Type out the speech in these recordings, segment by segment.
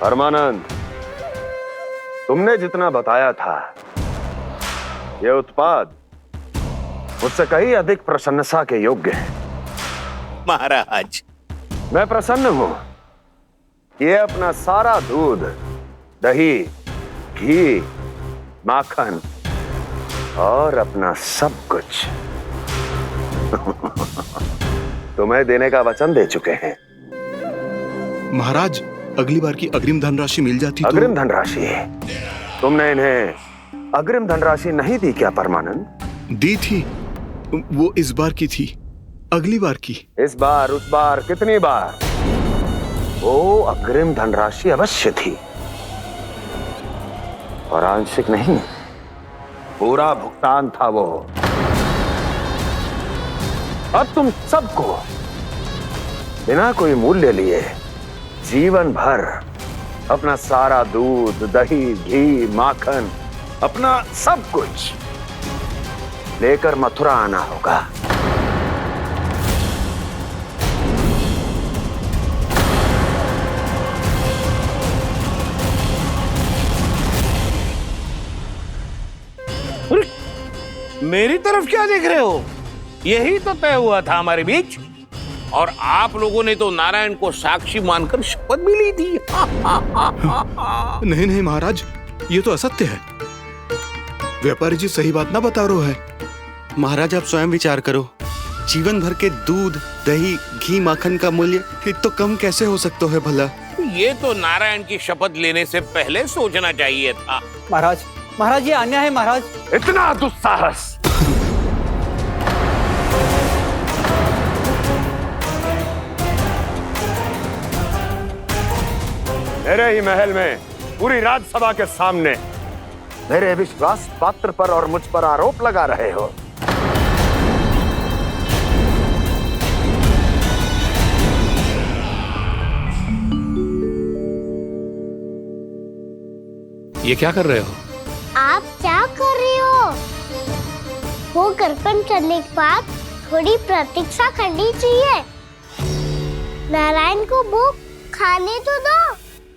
परमानंद, तुमने जितना बताया था, यह उत्पाद मुझसे कहीं अधिक प्रशंसा के योग्य है। महाराज, मैं प्रसन्न हूं। ये अपना सारा दूध, दही, घी, माखन और अपना सब कुछ तुम्हें देने का वचन दे चुके हैं। महाराज, अगली बार की अग्रिम धनराशि मिल जाती तो। अग्रिम धनराशि? तुमने इन्हें अग्रिम धनराशि नहीं दी क्या परमानंद? दी थी, वो इस बार की थी, अगली बार की। इस बार, उस बार, कितनी बार? वो अग्रिम धनराशि अवश्य थी और आंशिक नहीं, पूरा भुगतान था वो। अब तुम सबको बिना कोई मूल्य लिए जीवन भर अपना सारा दूध, दही, घी, माखन, अपना सब कुछ लेकर मथुरा आना होगा। मेरी तरफ क्या देख रहे हो? यही तो तय हुआ था हमारे बीच, और आप लोगों ने तो नारायण को साक्षी मानकर शपथ भी ली थी। नहीं नहीं महाराज, ये तो असत्य है। व्यापारी जी सही बात ना बता रहे है। महाराज, आप स्वयं विचार करो, जीवन भर के दूध, दही, घी, माखन का मूल्य तो कम कैसे हो सकता है भला? ये तो नारायण की शपथ लेने से पहले सोचना चाहिए था। महाराज, महाराज, ये अन्याय है महाराज। इतना दुस्साहस! मेरे ही महल में पूरी राजसभा के सामने मेरे विश्वास पात्र पर और मुझ पर आरोप लगा रहे हो। ये क्या कर रहे हो? आप क्या कर रहे हो? वो गर्पण करने के बाद थोड़ी प्रतीक्षा करनी चाहिए। नारायण को भूख खाने तो दो।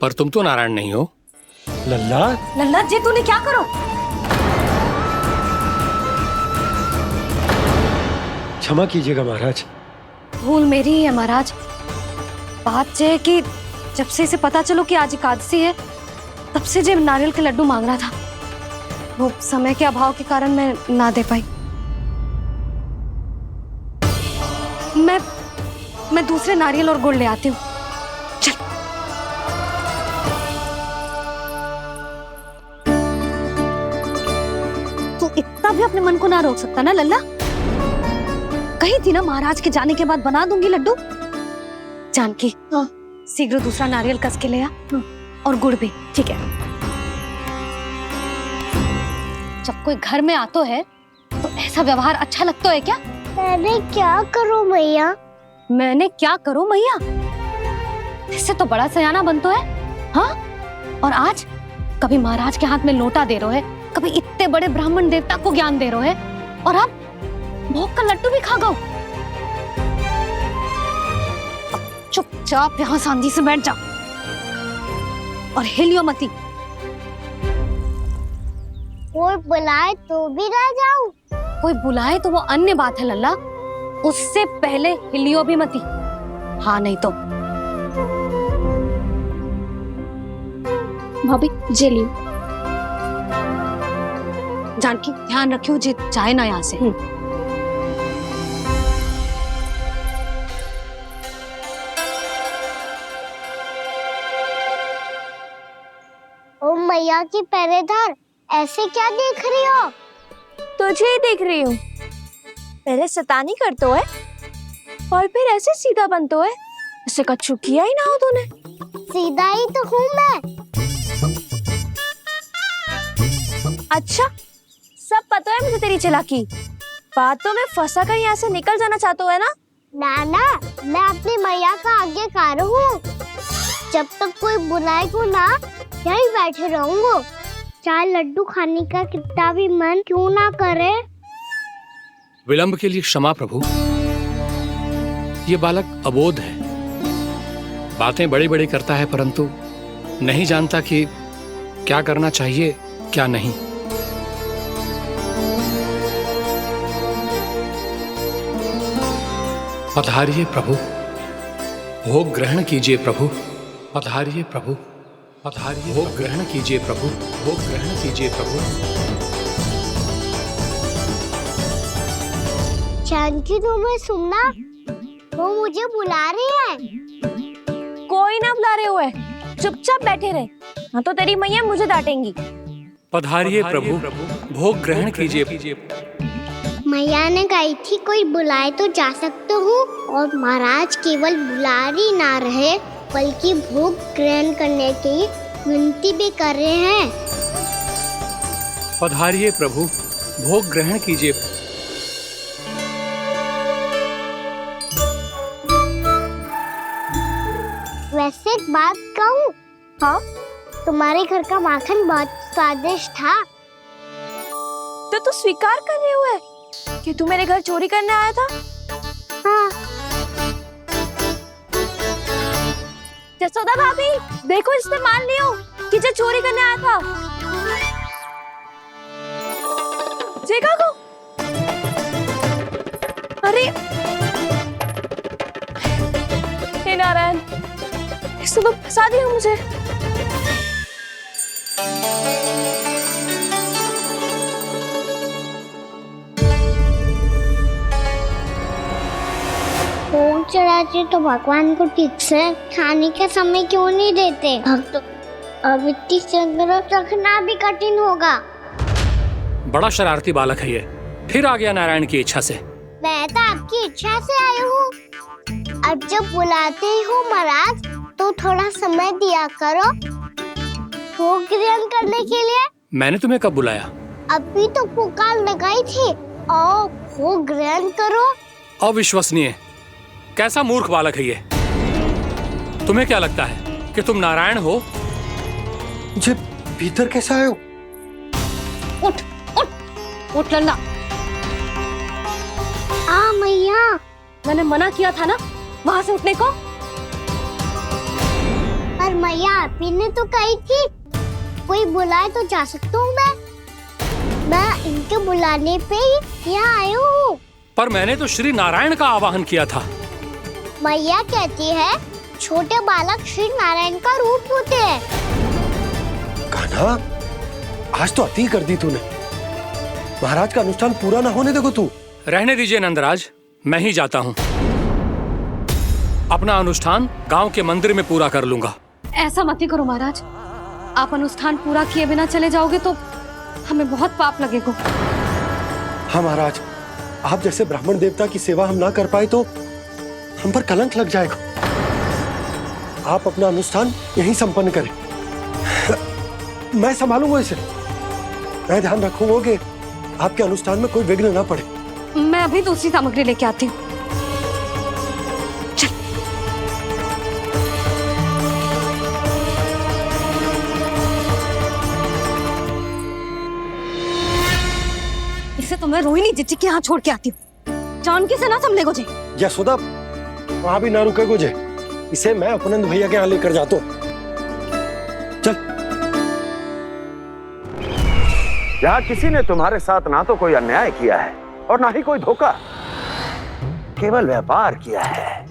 पर तुम तो नारायण नहीं हो। लल्ला, लल्ला जी, तूने क्या करो? क्षमा कीजिएगा महाराज। भूल मेरी ही है महाराज। बात ये है कि जब से इसे पता चलो कि आज एकादशी है, तब से जब नारियल के लड्डू मांग रहा था, वो समय के अभाव के कारण मैं ना दे पाई। मैं दूसरे नारियल और गुड़ ले आती हूँ। चल। तू इतना भी अपने मन को ना रोक सकता ना लल्ला? कही थी ना महाराज के जाने के बाद बना दूंगी लड्डू। जानकी, शीघ्र दूसरा नारियल कस के ले आ, और गुड़ भी। ठीक है। जब कोई घर में आतो है तो ऐसा व्यवहार अच्छा लगता है क्या? मैंने क्या करूं मैया? मैंने क्या करूं मैया? इससे तो बड़ा सयाना बनतो है। हाँ? और आज कभी महाराज के हाथ में लोटा दे रहे है, कभी इतने बड़े ब्राह्मण देवता को ज्ञान दे रहे है, और अब भोग का लड्डू भी खा गो। चुपचाप यहाँ शांति से बैठ जा और हिलियो मती। कोई बुलाए तो भी ना जाऊं? कोई बुलाए तो वो अन्य बात है लल्ला, उससे पहले हिलियो भी मती। हाँ नहीं तो। भाभी जेली। जानकी, ध्यान रखियो जे जाए ना यहाँ से। ओ मैया की पहरेदार, ऐसे क्या देख रही हो? तुझे ही देख रही हूँ। पहले शैतानी करतो है और फिर ऐसे सीधा बनतो है, ऐसे कछु किया ही ना हो तूने। सीधा ही तो हूँ मैं। अच्छा, सब पता है मुझे तेरी चालाकी। बातों में फंसा कर यहाँ से निकल जाना चाहते है ना? नाना, मैं अपनी मैया का आज्ञाकार हूँ। जब तक कोई बुलाएगा ना, यहीं बैठे रहूंगा, चाहे लड्डू खाने का कितना भी मन क्यों ना करे। विलंब के लिए क्षमा प्रभु। ये बालक अबोध है, बातें बड़ी बड़ी करता है परंतु नहीं जानता कि क्या करना चाहिए क्या नहीं। पधारिए प्रभु, भोग ग्रहण कीजिए प्रभु। पधारिए प्रभु, पधारिए, भोग ग्रहण कीजिए प्रभु, भोग ग्रहण कीजिए प्रभु। जानकी तुम्हें सुनना, वो मुझे बुला रही है। कोई ना बुला रहे हुए, चुपचाप बैठे रहे, हाँ तो तेरी मैया मुझे डांटेंगी। पधारिए प्रभु, भोग ग्रहण कीजिए। मैया ने कही थी कोई बुलाए तो जा सकते हूँ, और महाराज केवल बुला ही ना रहे बल्कि भोग ग्रहण करने की विनती भी कर रहे हैं। पधारिए प्रभु, भोग ग्रहण कीजिए। वैसे एक बात कहूँ? हाँ? तुम्हारे घर का माखन बहुत स्वादिष्ट था। तो तू स्वीकार कर रहे हुए कि तू मेरे घर चोरी करने आया था? हाँ। जसोदा भाभी, देखो इसने मान लियो कि जो चोरी करने आया था। देखा को? अरे हे नारायण, इसने तो फंसा दिया मुझे। भोग चढ़ाते तो भगवान को ठीक से खाने का समय क्यों नहीं देते? भक्त अब इतनी संग्रह रखना भी कठिन होगा। बड़ा शरारती बालक है ये, फिर आ गया नारायण की इच्छा से। मैं तो आपकी इच्छा से आई हूँ। अब जब बुलाते हो महाराज तो थोड़ा समय दिया करो भोग ग्रहण करने के लिए। मैंने तुम्हें कब बुलाया? अभी तो पुकार लगाई थी, आओ भोग ग्रहण करो। अविश्वसनीय, कैसा मूर्ख बालक है ये। तुम्हें क्या लगता है कि तुम नारायण हो? मुझे भीतर कैसे आए हो? उठ उठ उठ लल्ला। मैया, मैंने मना किया था ना वहां से उठने को। पर मैया आपी ने तो कही थी कोई बुलाए तो जा सकता हूँ। मैं इनके बुलाने पे ही यहाँ आई हूँ। पर मैंने तो श्री नारायण का आवाहन किया था। मैया कहती है छोटे बालक श्री नारायण का रूप होते हैं। कान्हा, आज तो अति कर दी तूने। महाराज का अनुष्ठान पूरा ना होने देखो तू। रहने दीजिए नंदराज, मैं ही जाता हूँ। अपना अनुष्ठान गांव के मंदिर में पूरा कर लूंगा। ऐसा मत ही करो महाराज, आप अनुष्ठान पूरा किए बिना चले जाओगे तो हमें बहुत पाप लगेगा। हाँ महाराज, आप जैसे ब्राह्मण देवता की सेवा हम ना कर पाए तो हम पर कलंक लग जाएगा। आप अपना अनुष्ठान यहीं संपन्न करें, मैं संभालूंगा इसे। मैं ध्यान रखूंगा कि आपके अनुष्ठान में कोई विघ्न ना पड़े। मैं अभी दूसरी सामग्री लेके आती हूँ। इसे तो मैं रोहिणी जीजी के यहाँ छोड़ के आती हूँ। जानकी से ना संभले गुजे। यशोदा, वहां भी ना रुके गुजे। इसे मैं अपनंद भैया के यहाँ लेकर जाता हूँ। चल। यहाँ किसी ने तुम्हारे साथ ना तो कोई अन्याय किया है और ना ही कोई धोखा, केवल व्यापार किया है।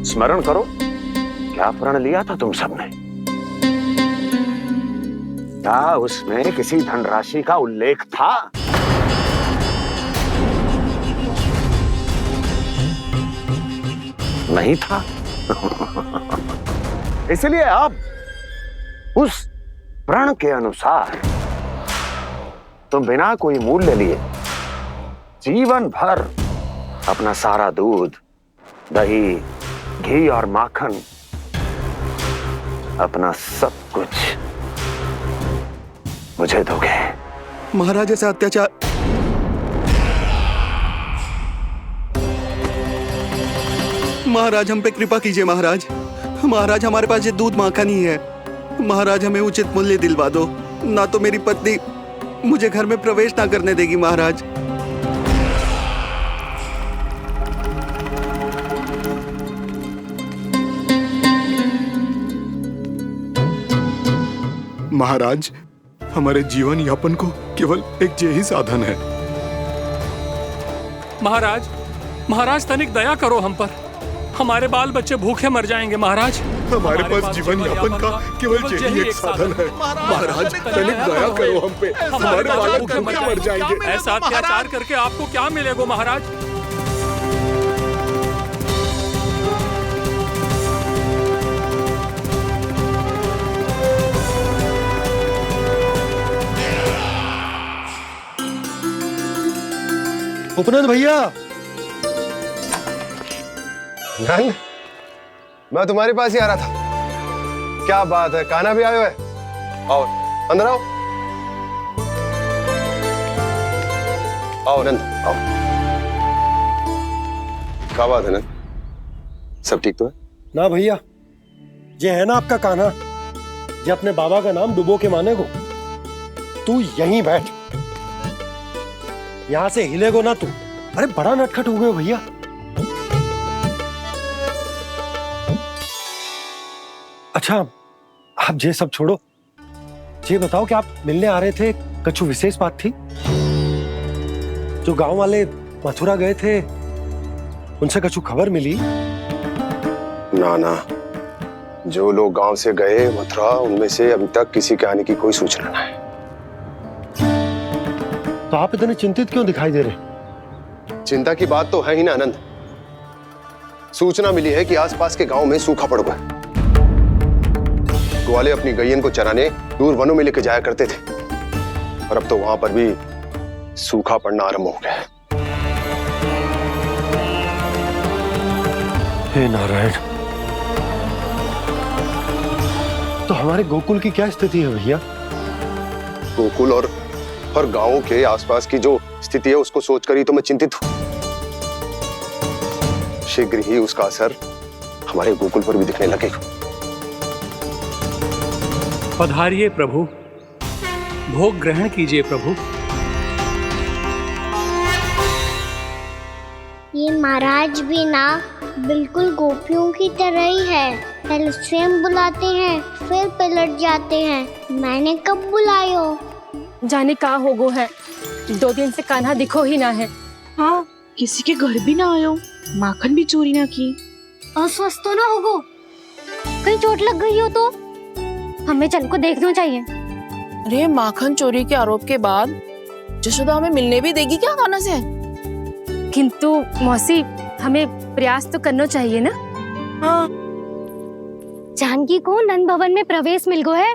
स्मरण करो, क्या प्रण लिया था तुम सबने? क्या उसमें किसी धनराशि का उल्लेख था? नहीं था। इसलिए अब उस प्रण के अनुसार तुम बिना कोई मूल्य लिए जीवन भर अपना सारा दूध, दही, घी और माखन, अपना सब कुछ मुझे दोगे। महाराज ऐसा अत्याचार। महाराज हम पे कृपा कीजिए। महाराज, महाराज हमारे पास ये दूध माखन ही है। महाराज हमें उचित मूल्य दिलवा दो, ना तो मेरी पत्नी मुझे घर में प्रवेश ना करने देगी। महाराज महाराज, हमारे जीवन यापन को केवल एक यही साधन है। महाराज, महाराज तनिक दया करो हम पर। हमारे बाल बच्चे भूखे मर जाएंगे महाराज। हमारे पास जीवन यापन का केवल यही एक साधन है। महाराज तनिक दया करो हम पे, हमारे बालक भूखे मर जाएंगे। ऐसा अत्याचार करके आपको क्या मिलेगा महाराज? उपनंद भैया, नंद, मैं तुम्हारे पास ही आ रहा था। क्या बात है, कान्हा भी आए हुए? आओ अंदर आओ। आओ नंद आओ। क्या बात है नंद, सब ठीक तो है ना भैया? ये है ना आपका कान्हा, ये अपने बाबा का नाम डुबो के माने को। तू यहीं बैठ, यहां से हिलेगो ना तू। अरे बड़ा नटखट हो गए भैया। अच्छा आप ये सब छोड़ो, ये बताओ कि आप मिलने आ रहे थे, कछु विशेष बात थी? जो गांव वाले मथुरा गए थे उनसे कछु खबर मिली? ना ना, जो लोग गांव से गए मथुरा, उनमें से अभी तक किसी के आने की कोई सूचना नहीं है। तो आप इतने चिंतित क्यों दिखाई दे रहे? चिंता की बात तो है ही ना आनंद। सूचना मिली है कि आसपास के गांव में सूखा पड़ गया। ग्वाले अपनी गैयन को चराने दूर वनों में लेके जाया करते थे, और अब तो वहां पर भी सूखा पड़ना आरंभ हो गया है। हे नारायण, तो हमारे गोकुल की क्या स्थिति है भैया? गोकुल और गांवों के आसपास की जो स्थिति है उसको सोचकर ही तो मैं चिंतित हूं। शीघ्र ही उसका असर हमारे गोकुल पर भी दिखने लगेगा। पधारिए प्रभु, भोग ग्रहण कीजिए प्रभु। ये महाराज भी ना बिल्कुल गोपियों की तरह ही है। पहले स्वयं बुलाते हैं, फिर पलट जाते हैं। मैंने कब बुलाई हो? जाने कहाँ होगो है, 2 दिन से कान्हा दिखो ही ना है। हाँ, किसी के घर भी ना आयो, माखन भी चोरी ना की। अस्वस्थ तो ना होगो, कहीं चोट लग गई हो तो? हमें चल को देखना चाहिए। अरे माखन चोरी के आरोप के बाद जशोदा हमें मिलने भी देगी क्या कान्हा से? किंतु मौसी, हमें प्रयास तो करना चाहिए ना। हाँ, जानकी को नंद भवन में प्रवेश मिल गो है,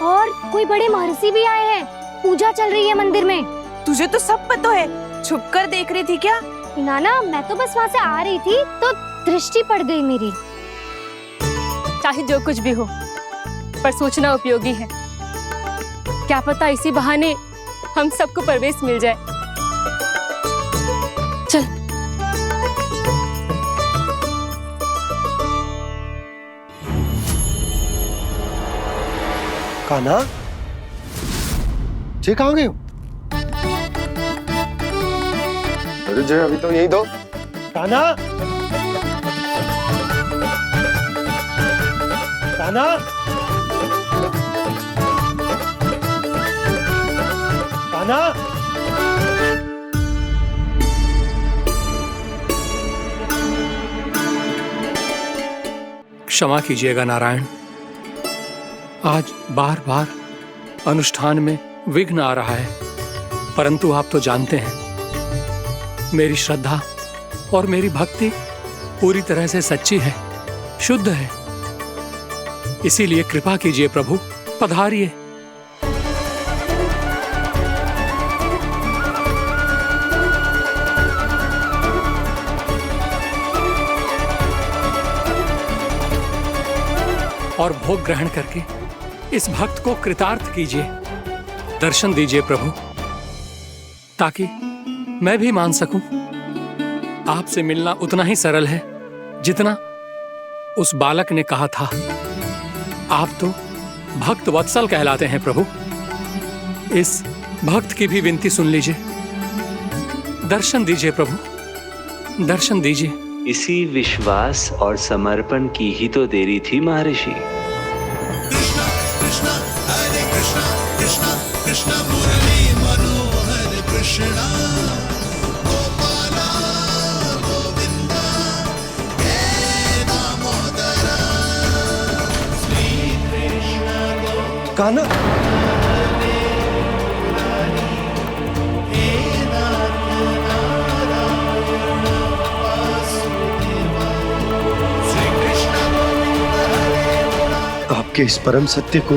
और कोई बड़े महर्षि भी आए हैं। पूजा चल रही है मंदिर में। तुझे तो सब पता है, छुप कर देख रही थी क्या? नाना, मैं तो बस वहाँ से आ रही थी तो दृष्टि पड़ गई मेरी। चाहे जो कुछ भी हो, पर सूचना उपयोगी है। क्या पता इसी बहाने हम सबको प्रवेश मिल जाए। चल। कान्हा, ये कहाँ गए हो? अरे जय, अभी तो यही दो। कान्हा, कान्हा, कान्हा। क्षमा कीजिएगा नारायण, आज बार बार अनुष्ठान में विघ्न आ रहा है, परंतु आप तो जानते हैं मेरी श्रद्धा और मेरी भक्ति पूरी तरह से सच्ची है, शुद्ध है। इसीलिए कृपा कीजिए प्रभु, पधारिए। और भोग ग्रहण करके इस भक्त को कृतार्थ कीजिए। दर्शन दीजिए प्रभु, ताकि मैं भी मान सकूं। आपसे मिलना उतना ही सरल है जितना उस बालक ने कहा था। आप तो भक्त वत्सल कहलाते हैं प्रभु। इस भक्त की भी विनती सुन लीजिए। दर्शन दीजिए प्रभु, दर्शन दीजिए। इसी विश्वास और समर्पण की ही तो देरी थी महर्षि। कृष्णा कृष्णा हरे कान्हा, आपके इस परम सत्य को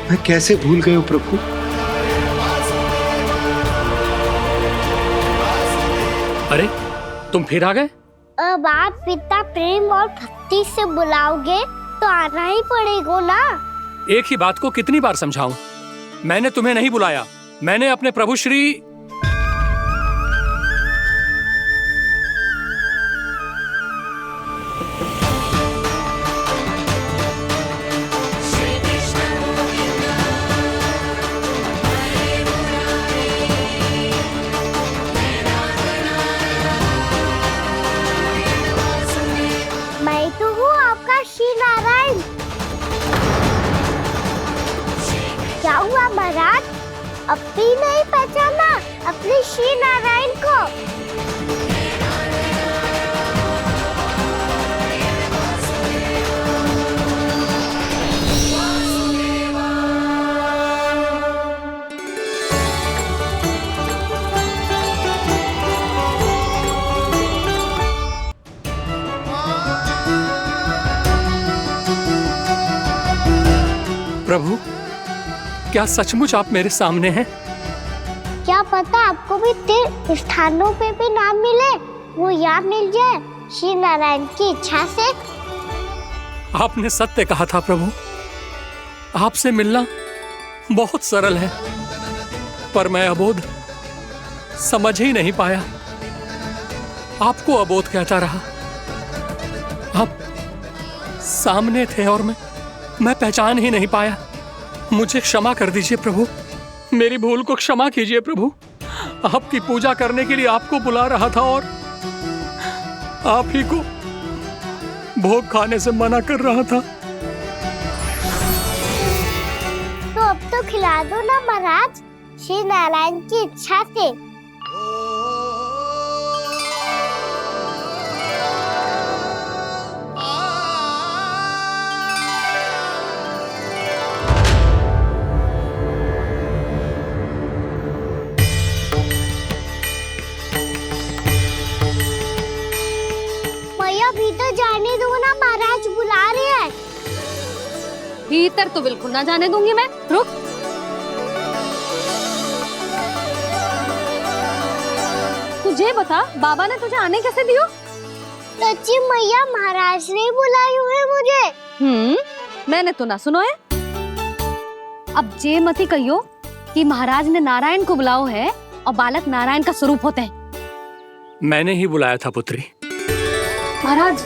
मैं कैसे भूल गया प्रभु। अरे तुम फिर आ गए? अब आप इतना प्रेम और भक्ति से बुलाओगे तो आना ही पड़ेगा ना। एक ही बात को कितनी बार समझाऊं? मैंने तुम्हें नहीं बुलाया, मैंने अपने प्रभु श्री मैं तो हूँ आपका श्री नारायण। क्या हुआ महाराज, अब भी नहीं पहचाना अपने श्री नारायण को? प्रभु, क्या सचमुच आप मेरे सामने हैं? क्या पता आपको भी तीर्थ स्थानों पे भी नाम मिले, वो यहाँ मिल जाए श्री नारायण की इच्छा से। आपने सत्य कहा था प्रभु, आपसे मिलना बहुत सरल है, पर मैं अबोध समझ ही नहीं पाया। आपको अबोध कहता रहा। आप सामने थे और मैं पहचान ही नहीं पाया। मुझे क्षमा कर दीजिए प्रभु, मेरी भूल को क्षमा कीजिए प्रभु। आपकी पूजा करने के लिए आपको बुला रहा था और आप ही को भोग खाने से मना कर रहा था। तो अब तो खिला दो ना महाराज, श्री नारायण की इच्छा से। भीतर जाने दो ना, महाराज बुला रहे हैं। भीतर तो बिल्कुल ना जाने दूंगी मैं। रुक। तुझे बता, बाबा ने तुझे आने कैसे दियो? सच्ची मैया, महाराज ने बुलाई हुई मुझे। मैंने तो ना सुनो है। अब जे मती कहियो कि महाराज ने नारायण को बुलाओ है और बालक नारायण का स्वरूप होते हैं। मैंने ही बुलाया था पुत्री। महाराज,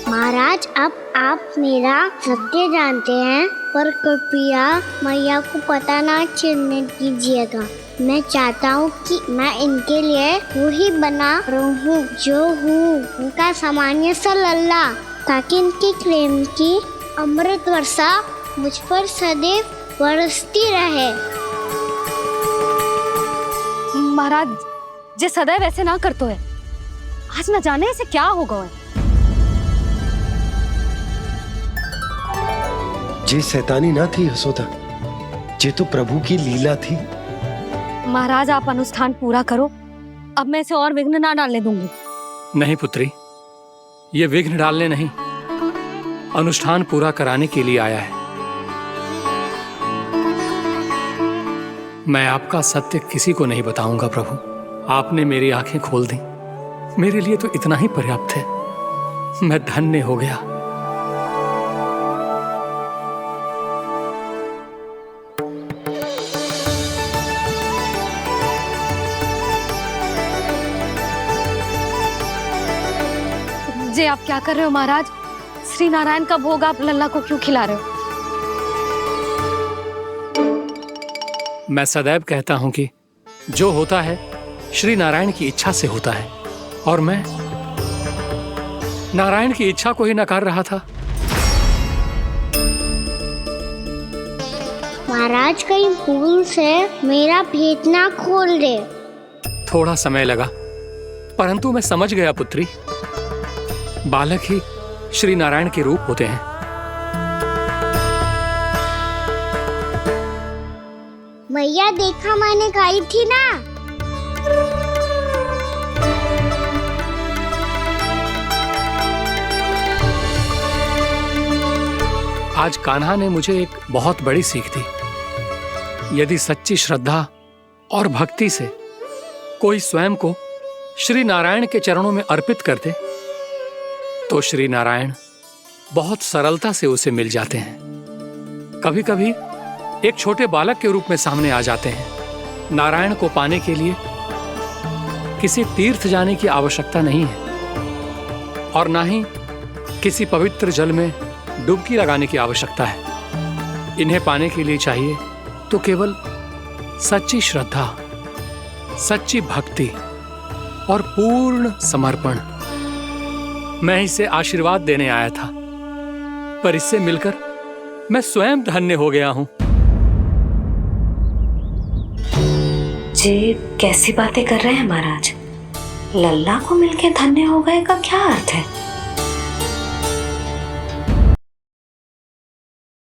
महाराज, अब आप मेरा सत्य जानते हैं, पर कृपया मैया को पता ना चलने दीजिएगा। मैं चाहता हूँ कि मैं इनके लिए वही बना रहूँ जो हूँ, उनका सामान्य सा लल्ला, ताकि इनके प्रेम की अमृत वर्षा मुझ पर सदैव बरसती रहे। महाराज, जे सदैव ऐसे ना करतो है, आज न जाने इसे क्या होगा है। जे शैतानी ना थी यशोदा, जे तो प्रभु की लीला थी। महाराज, आप अनुष्ठान पूरा करो, अब मैं इसे और विघ्न ना डालने दूंगी। नहीं पुत्री, ये विघ्न डालने नहीं, अनुष्ठान पूरा कराने के लिए आया है। मैं आपका सत्य किसी को नहीं बताऊंगा प्रभु। आपने मेरी आंखें खोल दी, मेरे लिए तो इतना ही पर्याप्त है। मैं धन्य हो गया। जे आप क्या कर रहे हो महाराज? श्री नारायण का भोग आप लल्ला को क्यों खिला रहे हो? मैं सदैव कहता हूं कि जो होता है श्री नारायण की इच्छा से होता है, और मैं नारायण की इच्छा को ही नकार रहा था। महाराज कहीं भूल से मेरा भेद ना खोल दे। थोड़ा समय लगा, परंतु मैं समझ गया पुत्री। बालक ही श्री नारायण के रूप होते हैं। मैया देखा मैंने कही थी ना। आज कान्हा ने मुझे एक बहुत बड़ी सीख दी। यदि सच्ची श्रद्धा और भक्ति से कोई स्वयं को श्री नारायण के चरणों में अर्पित कर दे तो श्री नारायण बहुत सरलता से उसे मिल जाते हैं। कभी कभी एक छोटे बालक के रूप में सामने आ जाते हैं। नारायण को पाने के लिए किसी तीर्थ जाने की आवश्यकता नहीं है और ना ही किसी पवित्र जल में डुबकी लगाने की आवश्यकता है। इन्हें पाने के लिए चाहिए तो केवल सच्ची श्रद्धा, सच्ची भक्ति और पूर्ण समर्पण। मैं इसे आशीर्वाद देने आया था, पर इससे मिलकर मैं स्वयं धन्य हो गया हूं। जी कैसी बातें कर रहे हैं महाराज? लल्ला को मिलके धन्य हो गए का क्या अर्थ है?